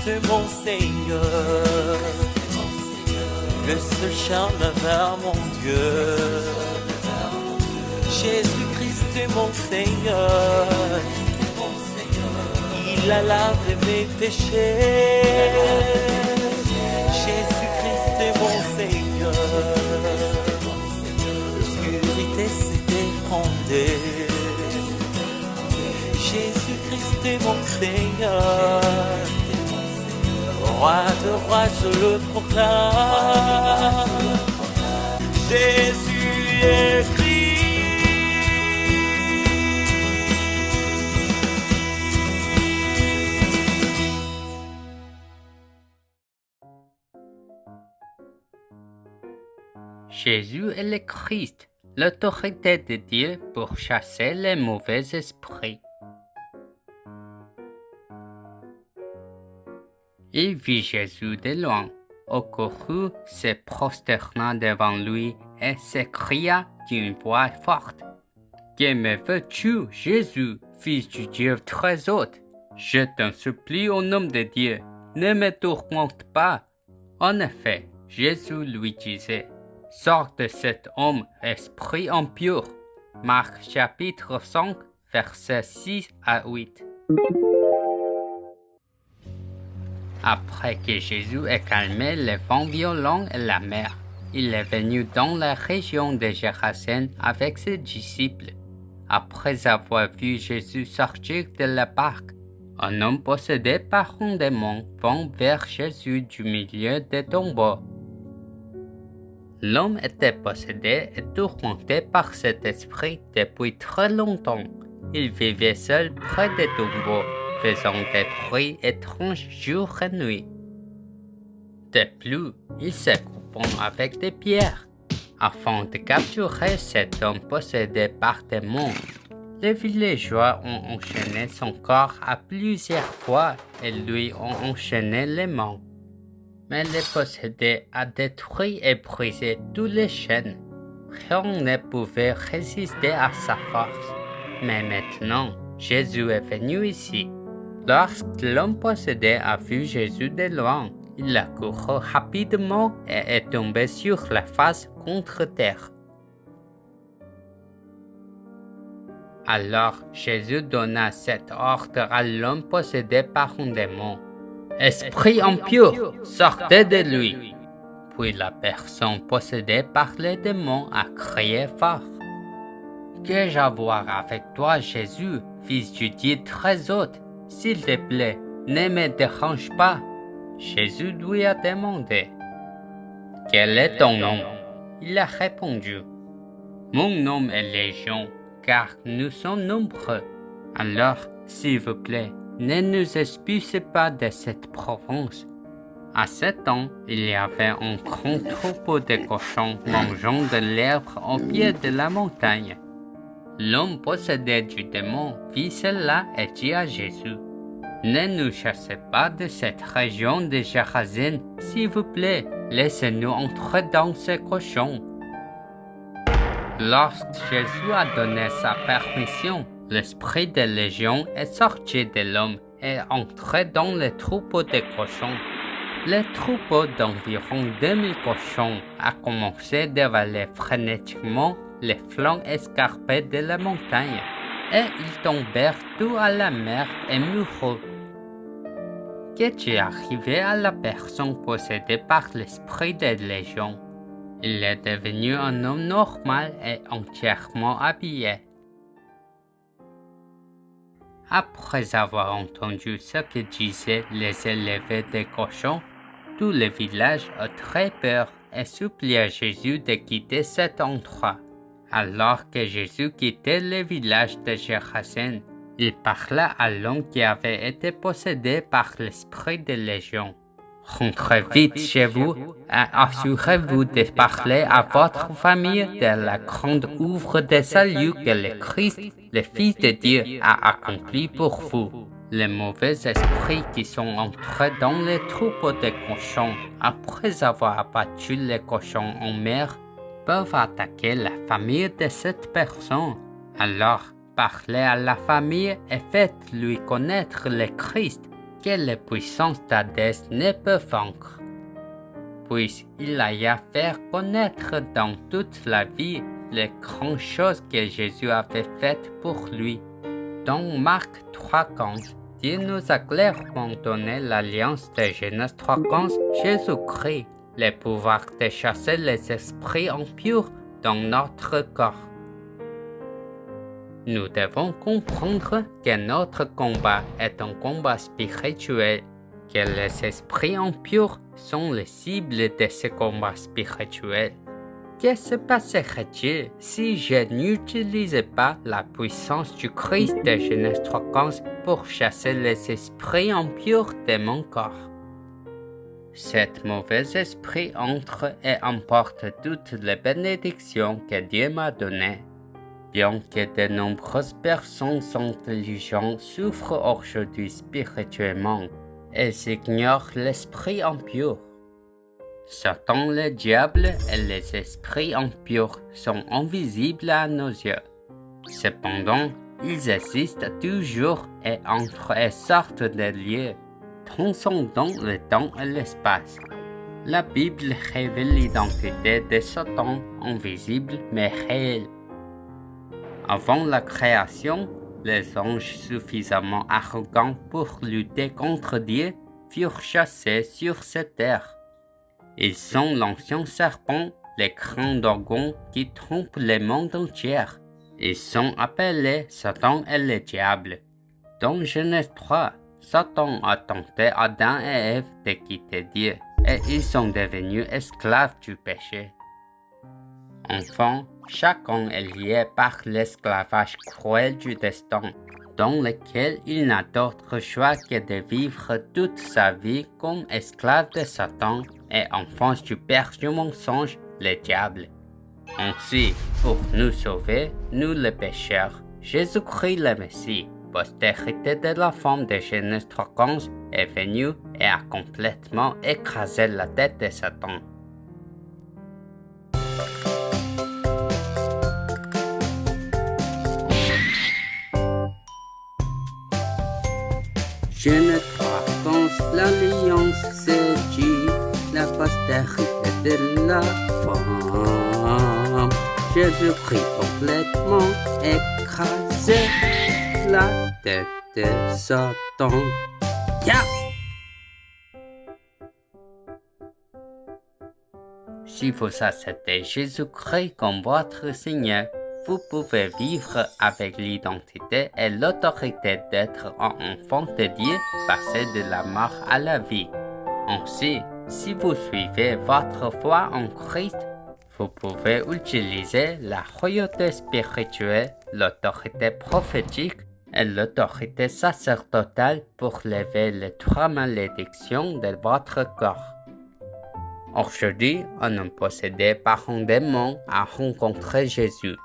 Jésus-Christ, mon Seigneur, le seul chemin vers mon Dieu. Jésus-Christ, mon Seigneur, il a lavé mes péchés. Jésus-Christ, mon Seigneur, l'obscurité s'est effondrée. Jésus-Christ, mon Seigneur, roi de rois, je le proclame. Jésus est Christ. Jésus est le Christ, l'autorité de Dieu pour chasser les mauvais esprits. Il vit Jésus de loin, accourut, se prosterna devant lui et s'écria d'une voix forte: « Que me veux-tu, Jésus, fils du Dieu très haut? Je t'en supplie au nom de Dieu, ne me tourmente pas. » En effet, Jésus lui disait: « Sors de cet homme, esprit impur. » Marc chapitre 5, versets 6 à 8. Après que Jésus ait calmé les vents violents et la mer, il est venu dans la région de Gérasen avec ses disciples. Après avoir vu Jésus sortir de la barque, un homme possédé par un démon vint vers Jésus du milieu des tombeaux. L'homme était possédé et tourmenté par cet esprit depuis très longtemps. Il vivait seul près des tombeaux, faisant des bruits étranges jour et nuit. De plus, il se coupant avec des pierres, afin de capturer cet homme possédé par démons. Les villageois ont enchaîné son corps à plusieurs fois et lui ont enchaîné les mains. Mais le possédé a détruit et brisé toutes les chaînes. Rien ne pouvait résister à sa force. Mais maintenant, Jésus est venu ici. Lorsque l'homme possédé a vu Jésus de loin, il a couru rapidement et est tombé sur la face contre terre. Alors Jésus donna cet ordre à l'homme possédé par un démon: « Esprit impur, sortez de lui !» Puis la personne possédée par les démons a crié fort: « Qu'ai-je à voir avec toi, Jésus, fils du Dieu très haut? S'il te plaît, ne me dérange pas. » Jésus lui a demandé: « Quel est ton nom? » Il a répondu: « Mon nom est Légion, car nous sommes nombreux. Alors, s'il vous plaît, ne nous expulsez pas de cette province. » À ce temps, il y avait un grand troupeau de cochons mangeant de l'herbe au pied de la montagne. L'homme possédé du démon vit cela et dit à Jésus: « Ne nous chassez pas de cette région de Gérasen, s'il vous plaît, laissez-nous entrer dans ces cochons. » Lorsque Jésus a donné sa permission, l'esprit de Légion est sorti de l'homme et entré dans le troupeau de cochons. Le troupeau d'environ 2000 cochons a commencé d'avaler frénétiquement les flancs escarpés de la montagne, et ils tombèrent tous à la mer et moururent. Qu'est-il arrivé à la personne possédée par l'esprit de Légion? Il est devenu un homme normal et entièrement habillé. Après avoir entendu ce que disaient les élevés des cochons, tout le village a très peur et supplia Jésus de quitter cet endroit. Alors que Jésus quittait le village de Gérasen, il parla à l'homme qui avait été possédé par l'esprit de Légion. « Rentrez vite chez vous et assurez-vous de parler à votre famille de la grande œuvre de salut que le Christ, le Fils de Dieu, a accompli pour vous. Les mauvais esprits qui sont entrés dans les troupeaux de cochons après avoir abattu les cochons en mer peuvent attaquer la famille de cette personne. Alors, parlez à la famille et faites-lui connaître le Christ, que les puissances d'Hadès ne peuvent vaincre, puisqu'il a fait connaître dans toute la vie les grandes choses que Jésus avait faites pour lui. Dans Marc 3,15, Dieu nous a clairement donné l'alliance de Genèse 3,15, Jésus-Christ, le pouvoir de chasser les esprits impurs dans notre corps. Nous devons comprendre que notre combat est un combat spirituel, que les esprits impurs sont les cibles de ce combat spirituel. Que se passerait-il si je n'utilisais pas la puissance du Christ de Genèse 3,15 pour chasser les esprits impurs de mon corps? Cet mauvais esprit entre et emporte toutes les bénédictions que Dieu m'a données. Bien que de nombreuses personnes intelligentes souffrent aujourd'hui spirituellement, elles ignorent l'esprit impur. Satan, le diable et les esprits impurs sont invisibles à nos yeux. Cependant, ils existent toujours et entrent et sortent des lieux, transcendant le temps et l'espace. La Bible révèle l'identité de Satan, invisible mais réel. Avant la création, les anges suffisamment arrogants pour lutter contre Dieu furent chassés sur cette terre. Ils sont l'ancien serpent, les grands dragons qui trompent le monde entier. Ils sont appelés Satan et le diable. Dans Genèse 3, Satan a tenté Adam et Ève de quitter Dieu et ils sont devenus esclaves du péché. Enfin, chacun est lié par l'esclavage cruel du destin, dans lequel il n'a d'autre choix que de vivre toute sa vie comme esclave de Satan et enfant du père du mensonge, le diable. Ainsi, pour nous sauver, nous les pécheurs, Jésus-Christ le Messie, postérité de la femme de Genèse 3,15, est venu et a complètement écrasé la tête de Satan. Genèse 3,15, l'alliance c'est Dieu, la postérité de la femme. Jésus-Christ complètement écrasé la tête de Satan. Yeah! Si vous acceptez Jésus-Christ comme votre Seigneur, vous pouvez vivre avec l'identité et l'autorité d'être un enfant de Dieu passé de la mort à la vie. Ainsi, si vous suivez votre foi en Christ, vous pouvez utiliser la royauté spirituelle, l'autorité prophétique et l'autorité sacerdotale pour lever les 3 malédictions de votre corps. Aujourd'hui, un homme possédé par un démon a rencontré Jésus.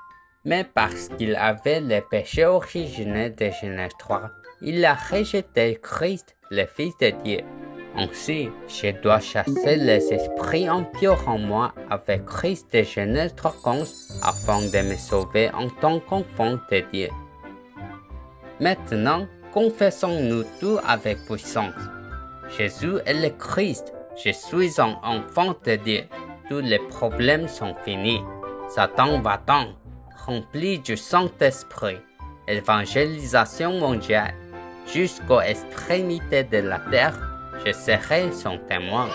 Mais parce qu'il avait le péché originel de Genèse 3, il a rejeté Christ, le Fils de Dieu. Ainsi, je dois chasser les esprits impurs en moi avec Christ de Genèse 3,15 afin de me sauver en tant qu'enfant de Dieu. Maintenant, confessons-nous tout avec puissance. Jésus est le Christ, je suis un enfant de Dieu. Tous les problèmes sont finis. Satan va-t'en. Rempli du Saint-Esprit, évangélisation mondiale, jusqu'aux extrémités de la terre, je serai son témoin.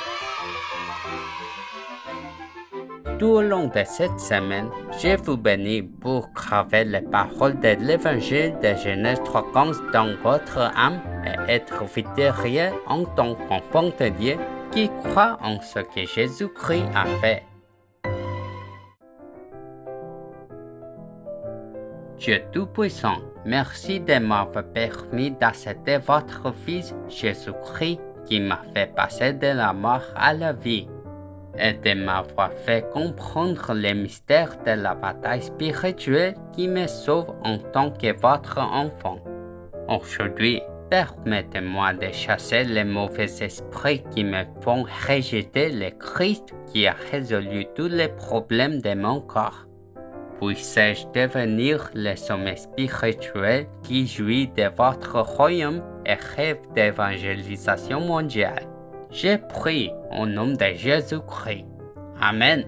Tout au long de cette semaine, je vous bénis pour graver les paroles de l'Évangile de Genèse 3,15 dans votre âme et être victorieux en tant qu'enfant de Dieu qui croit en ce que Jésus-Christ a fait. Dieu Tout-Puissant, merci de m'avoir permis d'accepter votre Fils Jésus-Christ qui m'a fait passer de la mort à la vie et de m'avoir fait comprendre les mystères de la bataille spirituelle qui me sauve en tant que votre enfant. Aujourd'hui, permettez-moi de chasser les mauvais esprits qui me font rejeter le Christ qui a résolu tous les problèmes de mon corps. Puisse-je devenir le sommet spirituel qui jouit de votre royaume et rêve d'évangélisation mondiale. J'ai prié au nom de Jésus-Christ. Amen.